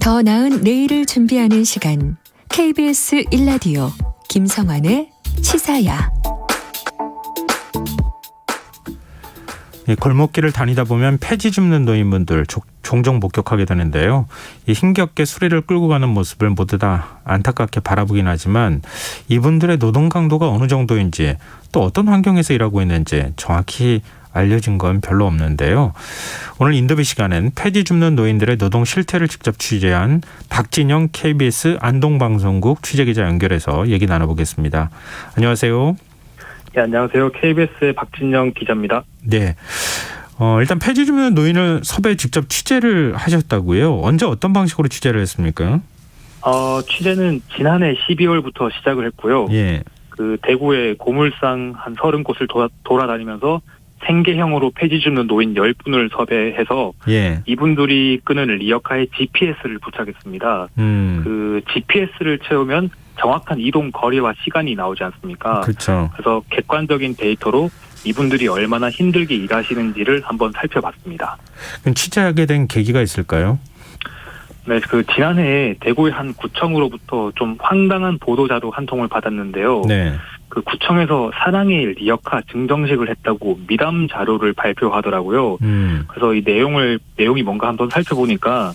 더 나은 내일을 준비하는 시간 KBS 1라디오 김성환의 시사야. 골목길을 다니다 보면 폐지 줍는 노인분들 종종 목격하게 되는데요. 이 힘겹게 수레를 끌고 가는 모습을 모두 다 안타깝게 바라보긴 하지만 이분들의 노동 강도가 어느 정도인지 또 어떤 환경에서 일하고 있는지 정확히 알려진 건 별로 없는데요. 오늘 인터뷰 시간엔 폐지 줍는 노인들의 노동 실태를 직접 취재한 박진영 KBS 안동방송국 취재기자 연결해서 얘기 나눠보겠습니다. 안녕하세요. 네, 안녕하세요. KBS의 박진영 기자입니다. 네. 일단 폐지 줍는 노인을 섭외 직접 취재를 하셨다고요. 언제 어떤 방식으로 취재를 했습니까? 취재는 지난해 12월부터 시작을 했고요. 예. 그 대구의 고물상 한 30곳을 돌아다니면서 생계형으로 폐지 줍는 노인 10분을 섭외해서 예. 이분들이 끄는 리어카에 GPS를 부착했습니다. 그 GPS를 채우면 정확한 이동 거리와 시간이 나오지 않습니까? 그렇죠. 그래서 객관적인 데이터로 이분들이 얼마나 힘들게 일하시는지를 한번 살펴봤습니다. 그럼 취재하게 된 계기가 있을까요? 네, 그 지난해 대구의 한 구청으로부터 좀 황당한 보도자료 한 통을 받았는데요. 네. 그 구청에서 사랑의 리어카 증정식을 했다고 미담 자료를 발표하더라고요. 그래서 이 내용이 뭔가 한번 살펴보니까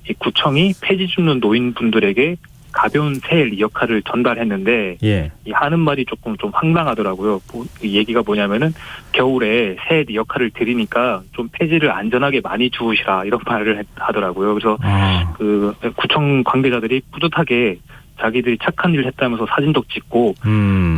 이 구청이 폐지 줍는 노인분들에게 가벼운 새 리어카를 전달했는데 예. 이 하는 말이 조금 좀 황당하더라고요. 이 얘기가 뭐냐면은 겨울에 새 리어카를 드리니까 좀 폐지를 안전하게 많이 주우시라 이런 말을 하더라고요. 그래서 그 구청 관계자들이 뿌듯하게 자기들이 착한 일을 했다면서 사진도 찍고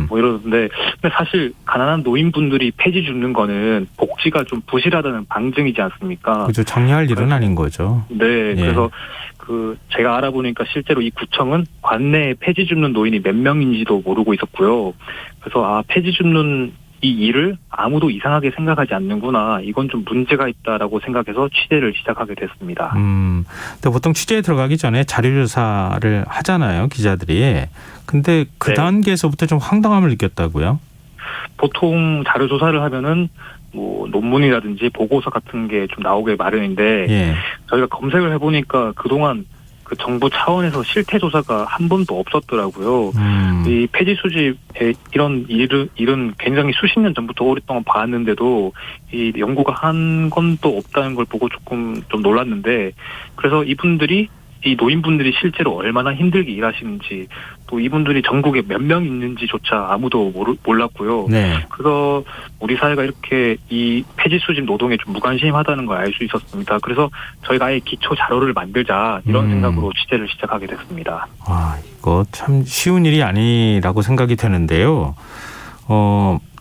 뭐 이러는데 근데 사실 가난한 노인분들이 폐지 줍는 거는 복지가 좀 부실하다는 방증이지 않습니까? 그렇죠. 정리할 일은 아닌 거죠. 네. 예. 그래서 그 제가 알아보니까 실제로 이 구청은 관내에 폐지 줍는 노인이 몇 명인지도 모르고 있었고요. 그래서 폐지 줍는 이 일을 아무도 이상하게 생각하지 않는구나. 이건 좀 문제가 있다라고 생각해서 취재를 시작하게 됐습니다. 근데 보통 취재에 들어가기 전에 자료조사를 하잖아요, 기자들이. 근데 그 네. 단계에서부터 좀 황당함을 느꼈다고요? 보통 자료조사를 하면은 뭐 논문이라든지 보고서 같은 게 좀 나오게 마련인데 예. 저희가 검색을 해보니까 그동안 그 정부 차원에서 실태 조사가 한 번도 없었더라고요. 이 폐지 수집에 이런 일은 굉장히 수십 년 전부터 오랫동안 봐왔는데도 이 연구가 한 건도 없다는 걸 보고 조금 좀 놀랐는데 그래서 이분들이 이 노인분들이 실제로 얼마나 힘들게 일하시는지 또 이분들이 전국에 몇 명 있는지조차 아무도 몰랐고요. 네. 그래서 우리 사회가 이렇게 이 폐지 수집 노동에 좀 무관심하다는 걸 알 수 있었습니다. 그래서 저희가 아예 기초 자료를 만들자 이런 생각으로 취재를 시작하게 됐습니다. 이거 참 쉬운 일이 아니라고 생각이 되는데요.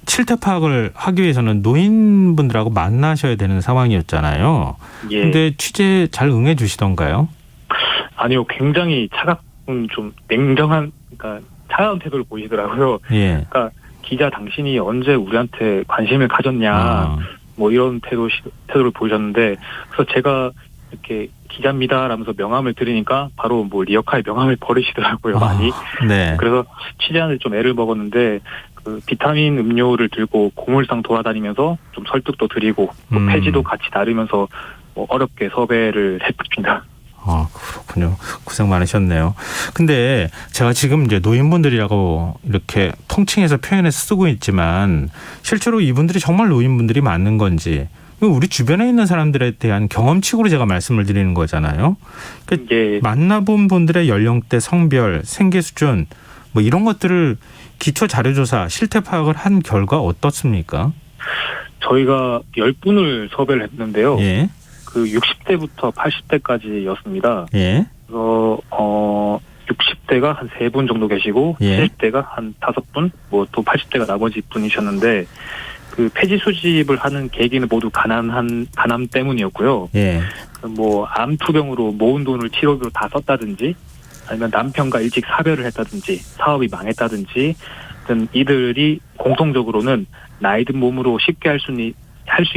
실태 파악을 하기 위해서는 노인분들하고 만나셔야 되는 상황이었잖아요. 예. 근데 취재 잘 응해 주시던가요? 아니요, 굉장히 좀 냉정한, 그러니까 차가운 태도를 보이시더라고요. 예. 그러니까 기자 당신이 언제 우리한테 관심을 가졌냐, 뭐 이런 태도를 보이셨는데, 그래서 제가 이렇게 기자입니다라면서 명함을 드리니까 바로 뭐 리어카의 명함을 버리시더라고요, 많이. 네. 그래서 취재하는데 좀 애를 먹었는데, 그 비타민 음료를 들고 고물상 돌아다니면서 좀 설득도 드리고, 또 폐지도 같이 나르면서 뭐 어렵게 섭외를 했습니다. 그렇군요. 고생 많으셨네요. 근데 제가 지금 이제 노인분들이라고 이렇게 통칭해서 표현해서 쓰고 있지만 실제로 이분들이 정말 노인분들이 맞는 건지 우리 주변에 있는 사람들에 대한 경험칙으로 제가 말씀을 드리는 거잖아요. 그러니까 예. 만나본 분들의 연령대, 성별, 생계 수준 뭐 이런 것들을 기초 자료조사, 실태 파악을 한 결과 어떻습니까? 저희가 10분을 섭외를 했는데요. 예. 그 60대부터 80대까지였습니다. 예. 60대가 한 3분 정도 계시고, 예. 70대가 한 5분, 뭐 또 80대가 나머지 분이셨는데, 그 폐지 수집을 하는 계기는 모두 가남 때문이었고요. 예. 뭐 암 투병으로 모은 돈을 치료비로 다 썼다든지, 아니면 남편과 일찍 사별을 했다든지, 사업이 망했다든지, 이들이 공통적으로는 나이 든 몸으로 쉽게 할 수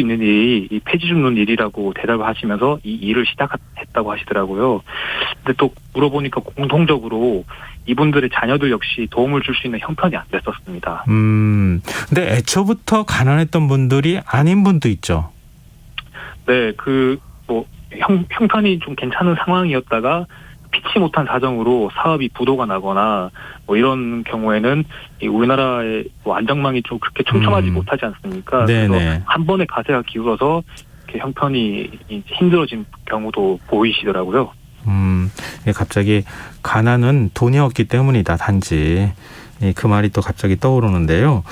있는 일이 이 폐지 줍는 일이라고 대답을 하시면서 이 일을 시작했다고 하시더라고요. 근데 또 물어보니까 공통적으로 이분들의 자녀들 역시 도움을 줄 수 있는 형편이 안 됐었습니다. 근데 애초부터 가난했던 분들이 아닌 분도 있죠. 네, 형편이 좀 괜찮은 상황이었다가 피치 못한 사정으로 사업이 부도가 나거나 뭐 이런 경우에는 이 우리나라의 뭐 안전망이 좀 그렇게 촘촘하지 못하지 않습니까? 네네. 그래서 한 번에 가세가 기울어서 이렇게 형편이 힘들어진 경우도 보이시더라고요. 갑자기 가난은 돈이 없기 때문이다. 단지 그 말이 또 갑자기 떠오르는데요.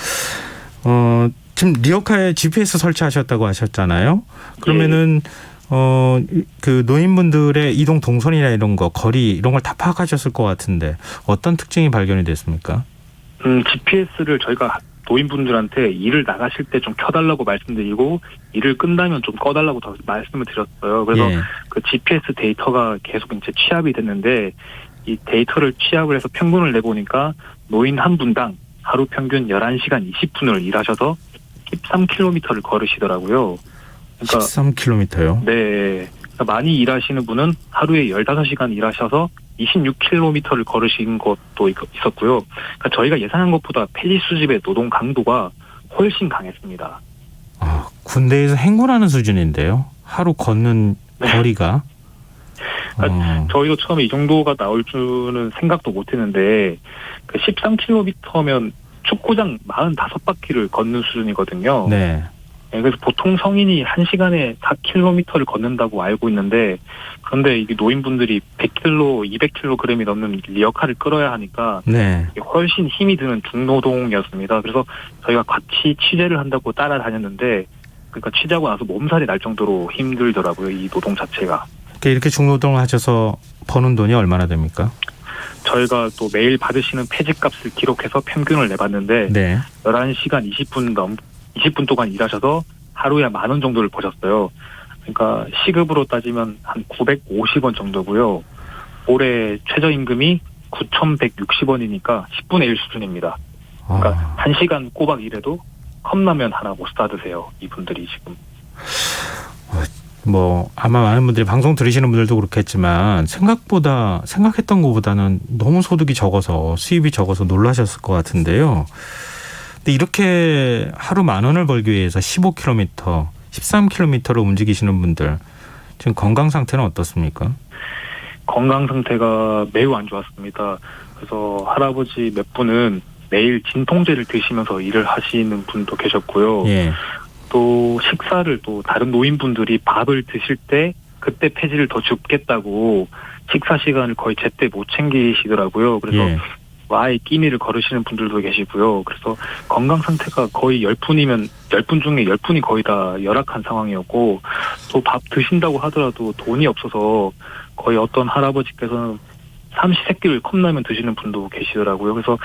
지금 리어카에 GPS 설치하셨다고 하셨잖아요. 그러면은 그 노인분들의 이동 동선이나 이런 거, 거리 이런 걸 다 파악하셨을 것 같은데 어떤 특징이 발견이 됐습니까? GPS를 저희가 노인분들한테 일을 나가실 때 좀 켜달라고 말씀드리고 일을 끝나면 좀 꺼달라고 더 말씀을 드렸어요. 그래서 예. 그 GPS 데이터가 계속 이제 취합이 됐는데 이 데이터를 취합을 해서 평균을 내보니까 노인 한 분당 하루 평균 11시간 20분을 일하셔서 13km를 걸으시더라고요. 그러니까 13km요? 네. 그러니까 많이 일하시는 분은 하루에 15시간 일하셔서 26km를 걸으신 것도 있었고요. 그러니까 저희가 예상한 것보다 폐지 수집의 노동 강도가 훨씬 강했습니다. 군대에서 행군하는 수준인데요. 하루 걷는 네. 거리가. 저희도 처음에 이 정도가 나올 줄은 생각도 못했는데 그 13km면 축구장 45바퀴를 걷는 수준이거든요. 네. 그래서 보통 성인이 1시간에 4km를 걷는다고 알고 있는데 그런데 이게 노인분들이 100kg, 200kg이 넘는 리어카를 끌어야 하니까 네. 훨씬 힘이 드는 중노동이었습니다. 그래서 저희가 같이 취재를 한다고 따라다녔는데 그러니까 취재하고 나서 몸살이 날 정도로 힘들더라고요. 이 노동 자체가. 이렇게 중노동을 하셔서 버는 돈이 얼마나 됩니까? 저희가 또 매일 받으시는 폐지값을 기록해서 평균을 내봤는데 네. 11시간 20분 동안 일하셔서 하루에 10,000원 정도를 버셨어요. 그러니까 시급으로 따지면 한 950원 정도고요. 올해 최저임금이 9,160원이니까 10분의 1 수준입니다. 그러니까 1시간 꼬박 일해도 컵라면 하나 못 사드세요. 이분들이 지금. 뭐 아마 많은 분들이 방송 들으시는 분들도 그렇겠지만 생각했던 것보다는 너무 소득이 적어서 수입이 적어서 놀라셨을 것 같은데요. 근데 이렇게 하루 10,000원을 벌기 위해서 15km, 13km로 움직이시는 분들 지금 건강 상태는 어떻습니까? 건강 상태가 매우 안 좋았습니다. 그래서 할아버지 몇 분은 매일 진통제를 드시면서 일을 하시는 분도 계셨고요. 예. 또 식사를 또 다른 노인분들이 밥을 드실 때 그때 폐지를 더 줍겠다고 식사 시간을 거의 제때 못 챙기시더라고요. 그래서 예. 아예 끼니를 걸으시는 분들도 계시고요. 그래서 건강 상태가 거의 10분이면 10분 중에 10분이 거의 다 열악한 상황이었고 또 밥 드신다고 하더라도 돈이 없어서 거의 어떤 할아버지께서는 삼시세끼를 컵라면 드시는 분도 계시더라고요. 그래서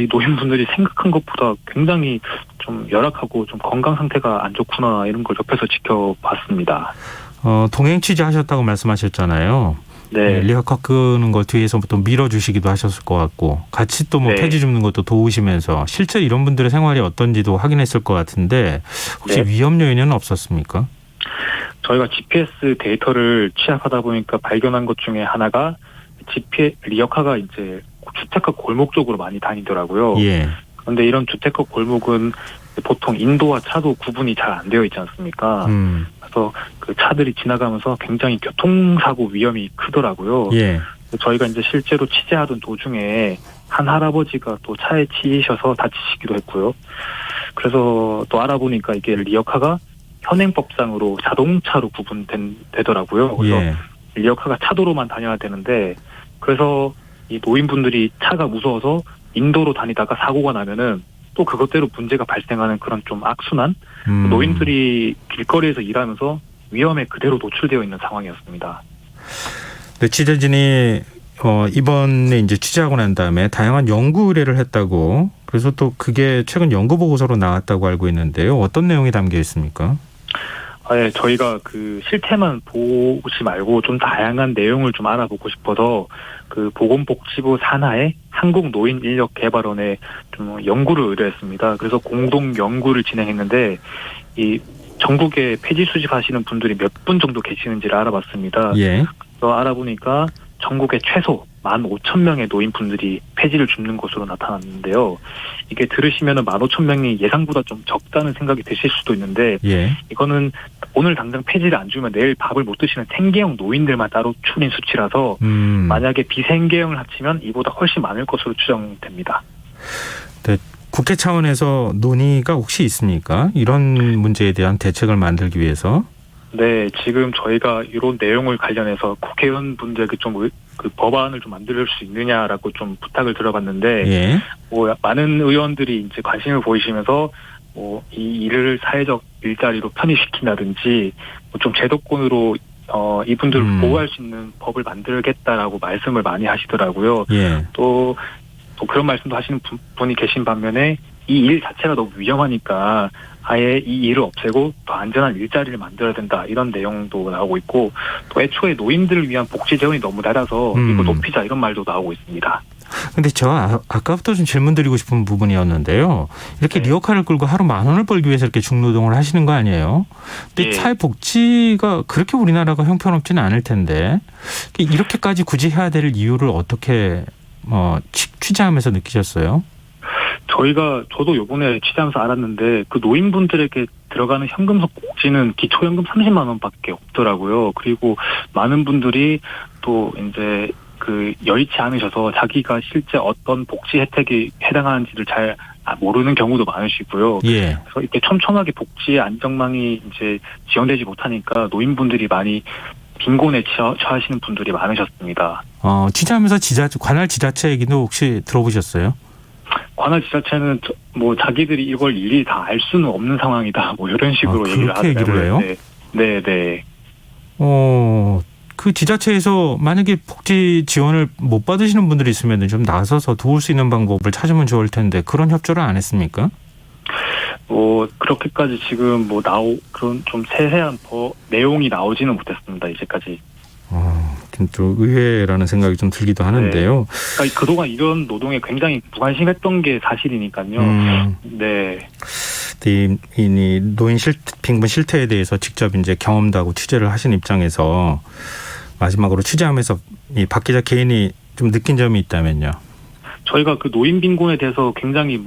이 노인분들이 생각한 것보다 굉장히 좀 열악하고 좀 건강 상태가 안 좋구나 이런 걸 옆에서 지켜봤습니다. 동행 취재하셨다고 말씀하셨잖아요. 네. 리어카 끄는 거 뒤에서부터 밀어주시기도 하셨을 것 같고 같이 또 뭐 네. 폐지 줍는 것도 도우시면서 실제 이런 분들의 생활이 어떤지도 확인했을 것 같은데 혹시 네. 위험 요인은 없었습니까? 저희가 GPS 데이터를 취합하다 보니까 발견한 것 중에 하나가 리어카가 이제 주택가 골목 쪽으로 많이 다니더라고요. 예. 그런데 이런 주택가 골목은 보통 인도와 차도 구분이 잘 안 되어 있지 않습니까? 그래서 그 차들이 지나가면서 굉장히 교통사고 위험이 크더라고요. 예. 저희가 이제 실제로 취재하던 도중에 한 할아버지가 또 차에 치이셔서 다치시기도 했고요. 그래서 또 알아보니까 이게 리어카가 현행법상으로 자동차로 구분되더라고요. 그래서 예. 리어카가 차도로만 다녀야 되는데 그래서 이 노인분들이 차가 무서워서 인도로 다니다가 사고가 나면은 또 그것대로 문제가 발생하는 그런 좀 악순환 노인들이 길거리에서 일하면서 위험에 그대로 노출되어 있는 상황이었습니다. 네, 취재진이 이번에 이제 취재하고 난 다음에 다양한 연구 의뢰를 했다고 그래서 또 그게 최근 연구 보고서로 나왔다고 알고 있는데요. 어떤 내용이 담겨 있습니까? 네, 저희가 그 실태만 보지 말고 좀 다양한 내용을 좀 알아보고 싶어서 그 보건복지부 산하의 한국노인인력개발원에 좀 연구를 의뢰했습니다. 그래서 공동 연구를 진행했는데 이 전국에 폐지 수집하시는 분들이 몇 분 정도 계시는지를 알아봤습니다. 예. 그래서 알아보니까 전국에 최소 15,000명의 노인분들이 폐지를 줍는 것으로 나타났는데요. 이게 들으시면 15,000명이 예상보다 좀 적다는 생각이 드실 수도 있는데 예. 이거는 오늘 당장 폐지를 안 주면 내일 밥을 못 드시는 생계형 노인들만 따로 추린 수치라서 만약에 비생계형을 합치면 이보다 훨씬 많을 것으로 추정됩니다. 네, 국회 차원에서 논의가 혹시 있습니까? 이런 문제에 대한 대책을 만들기 위해서? 네, 지금 저희가 이런 내용을 관련해서 국회의원분들에게 좀 그 법안을 좀 만들 수 있느냐라고 좀 부탁을 들어봤는데, 예. 많은 의원들이 이제 관심을 보이시면서 이 일을 사회적 일자리로 편입시킨다든지 좀 제도권으로 이분들을 보호할 수 있는 법을 만들겠다라고 말씀을 많이 하시더라고요. 예. 또 그런 말씀도 하시는 분이 계신 반면에 이 일 자체가 너무 위험하니까 아예 이 일을 없애고 더 안전한 일자리를 만들어야 된다 이런 내용도 나오고 있고 또 애초에 노인들을 위한 복지 재원이 너무 낮아서 이거 높이자 이런 말도 나오고 있습니다. 근데 저 아까부터 좀 질문 드리고 싶은 부분이었는데요. 이렇게 네. 리어카를 끌고 하루 10,000원을 벌기 위해서 이렇게 중노동을 하시는 거 아니에요? 근데 예. 사회복지가 그렇게 우리나라가 형편없지는 않을 텐데 이렇게까지 굳이 해야 될 이유를 어떻게 취재하면서 느끼셨어요? 저도 요번에 취재하면서 알았는데 그 노인분들에게 들어가는 현금성 복지는 기초연금 30만 원밖에 없더라고요. 그리고 많은 분들이 또 이제 그 여의치 않으셔서 자기가 실제 어떤 복지 혜택이 해당하는지를 잘 모르는 경우도 많으시고요. 예. 그래서 이렇게 촘촘하게 복지의 안정망이 이제 지원되지 못하니까 노인분들이 많이 빈곤에 처하시는 분들이 많으셨습니다. 취재하면서 관할 지자체 얘기도 혹시 들어보셨어요? 관할 지자체는 자기들이 이걸 일일이 다 알 수는 없는 상황이다. 이런 식으로 얘기를 하더라고요. 얘기를 해요? 네. 그 지자체에서 만약에 복지 지원을 못 받으시는 분들이 있으면 좀 나서서 도울 수 있는 방법을 찾으면 좋을 텐데 그런 협조를 안 했습니까? 그렇게까지 지금 그런 좀 세세한 내용이 나오지는 못했습니다. 이제까지. 또 의외라는 생각이 좀 들기도 하는데요. 네. 그러니까 그동안 이런 노동에 굉장히 무관심했던 게 사실이니까요. 네. 이 노인 빈곤 실태에 대해서 직접 이제 경험도 하고 취재를 하신 입장에서 마지막으로 취재하면서 이 박 기자 개인이 좀 느낀 점이 있다면요. 저희가 그 노인 빈곤에 대해서 굉장히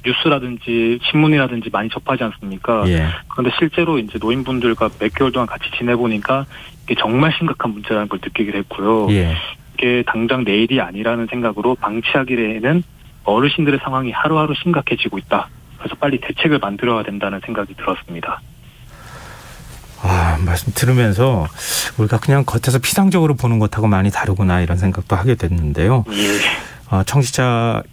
뉴스라든지 신문이라든지 많이 접하지 않습니까? 예. 그런데 실제로 이제 노인분들과 몇 개월 동안 같이 지내보니까 이게 정말 심각한 문제라는 걸 느끼게 됐고요. 예. 이게 당장 내일이 아니라는 생각으로 방치하기에는 어르신들의 상황이 하루하루 심각해지고 있다. 그래서 빨리 대책을 만들어야 된다는 생각이 들었습니다. 말씀 들으면서 우리가 그냥 겉에서 피상적으로 보는 것하고 많이 다르구나 이런 생각도 하게 됐는데요. 예. 청취자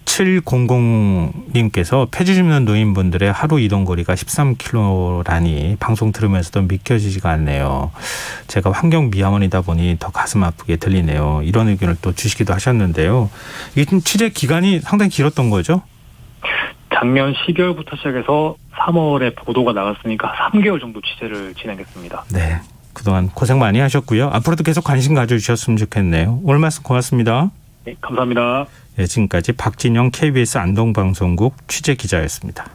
1700님께서 폐지 줍는 노인분들의 하루 이동 거리가 13km라니 방송 들으면서도 믿겨지지가 않네요. 제가 환경 미화원이다 보니 더 가슴 아프게 들리네요. 이런 의견을 또 주시기도 하셨는데요. 이게 좀 취재 기간이 상당히 길었던 거죠? 작년 12월부터 시작해서 3월에 보도가 나갔으니까 3개월 정도 취재를 진행했습니다. 네. 그동안 고생 많이 하셨고요. 앞으로도 계속 관심 가져주셨으면 좋겠네요. 오늘 말씀 고맙습니다. 네, 감사합니다. 네, 지금까지 박진영 KBS 안동방송국 취재기자였습니다.